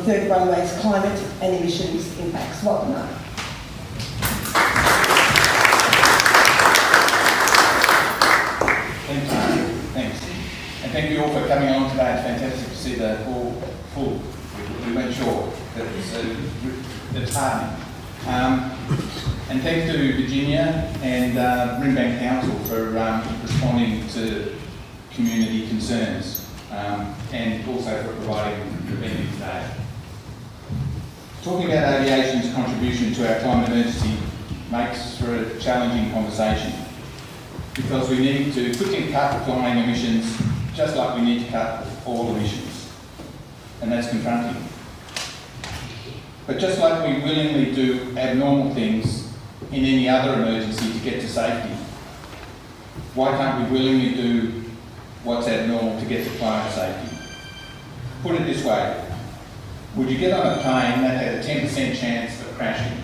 third runway's climate and emissions impacts. Welcome, Mark. Thanks, Marty. Thanks. And thank you all for coming on today. It's fantastic to see the hall full. We weren't sure that it's hardening. And thanks to Virginia and Runway Council for responding to community concerns and also for providing the venue today. Talking about aviation's contribution to our climate emergency makes for a challenging conversation because we need to quickly cut flying emissions just like we need to cut all emissions, and that's confronting. But just like we willingly do abnormal things in any other emergency to get to safety, why can't we willingly do what's abnormal to get to climate safety? Put it this way, would you get on a plane that had a 10% chance of crashing?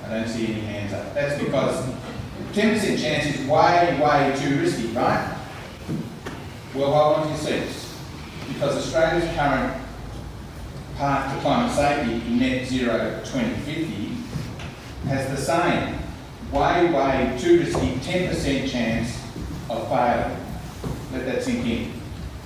I don't see any hands up. That's because 10% chance is way, way too risky, right? Well, hold on to your seats. Because Australia's current path to climate safety in net zero 2050 has the same way, way too risky 10% chance of failure. Let that sink in.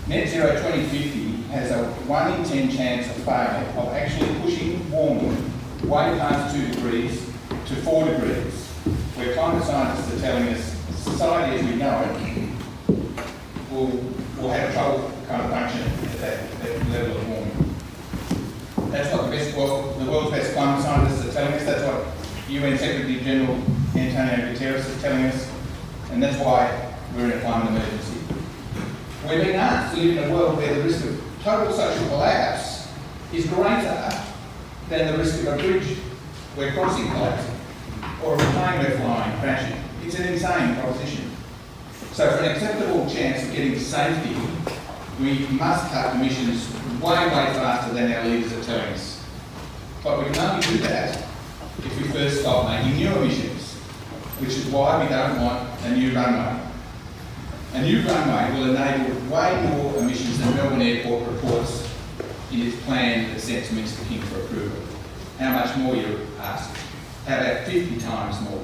Net zero 2050 has a 1 in 10 chance of failure of actually pushing warming way past 2 degrees to 4 degrees, where climate scientists are telling us society as we know it will have trouble kind of functioning at that level of warming. That's what the world's best climate scientists are telling us. That's what UN Secretary General Antonio Guterres is telling us, and that's why we're in a climate emergency. We're being asked to live in a world where the risk of total social collapse is greater than the risk of a bridge we're crossing collapsing, or a plane we're flying crashing. It's an insane proposition. So for an acceptable chance of getting to safety, we must cut emissions way, way faster than our leaders are telling us. But we can only do that if we first stop making new emissions, which is why we don't want a new runway. A new runway will enable way more emissions than Melbourne Airport reports in its plan that sent to Minister King for approval. How much more, you ask? How about 50 times more?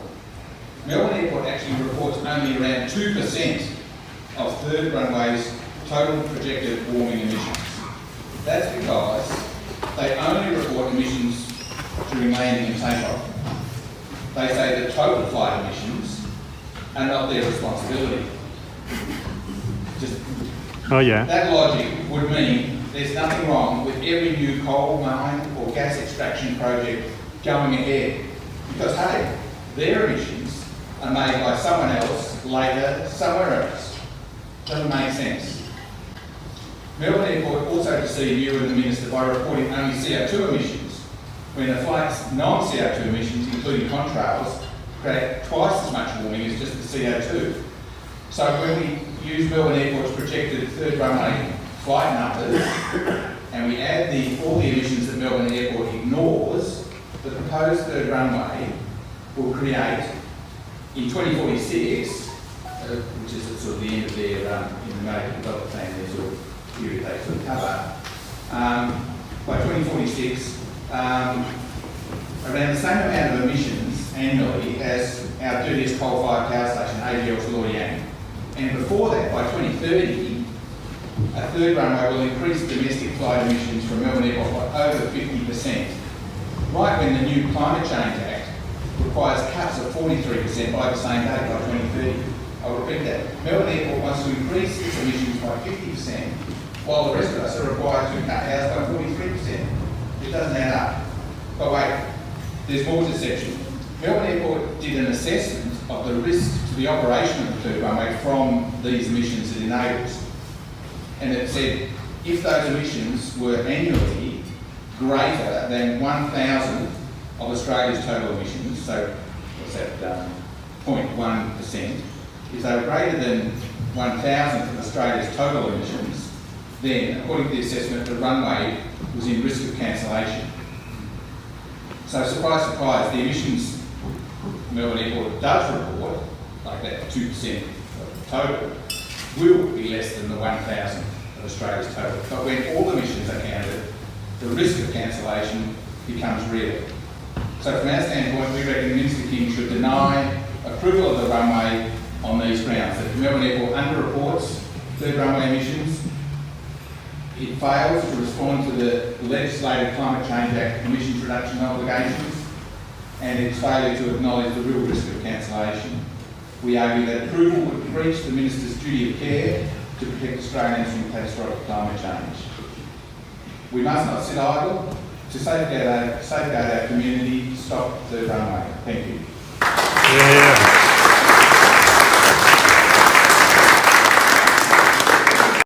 Melbourne Airport actually reports only around 2% of third runway's total projected warming emissions. That's because they only report emissions during landing and takeoff. They say that total flight emissions are not their responsibility. That logic would mean there's nothing wrong with every new coal mine or gas extraction project going ahead. Because, hey, their emissions are made by someone else later somewhere else. Doesn't make sense. Melbourne Airport also deceived you and the Minister by reporting only CO2 emissions, when a flight's non-CO2 emissions, including contrails, create twice as much warming as just the CO2. So when we use Melbourne Airport's projected third runway flight numbers, and we add all the emissions that Melbourne Airport ignores, the proposed third runway will create, in 2046, which is at sort of the end of their in the American development plan, their sort of period they sort of cover, by 2046, around the same amount of emissions annually as our dirtiest coal-fired power station, AGL's Loy. And before that, by 2030, a third runway will increase domestic flight emissions from Melbourne Airport by over 50%. Right when the new Climate Change Act requires cuts of 43% by the same date, by 2030. I'll repeat that. Melbourne Airport wants to increase its emissions by 50%, while the rest of us are required to cut ours by 43%. It doesn't add up. But wait, there's more to deception. Melbourne Airport did an assessment of the risk to the operation of the third runway from these emissions it enables. And it said if those emissions were annually greater than 1,000 of Australia's total emissions, so what's that, 0.1%, if they were greater than 1,000 of Australia's total emissions, then, according to the assessment, the runway was in risk of cancellation. So, surprise, surprise, the emissions Melbourne Airport does report, like that 2% of the total, will be less than the 1,000 of Australia's total. But when all emissions are counted, risk of cancellation becomes real. So from our standpoint, we reckon Minister King should deny approval of the runway on these grounds. That Melbourne Airport underreports third runway emissions, it fails to respond to the legislated Climate Change Act emissions reduction obligations, and its failure to acknowledge the real risk of cancellation. We argue that approval would breach the Minister's duty of care to protect Australians from catastrophic climate change. We must not sit idle. To safeguard our community, stop the runway. Thank you. Yeah.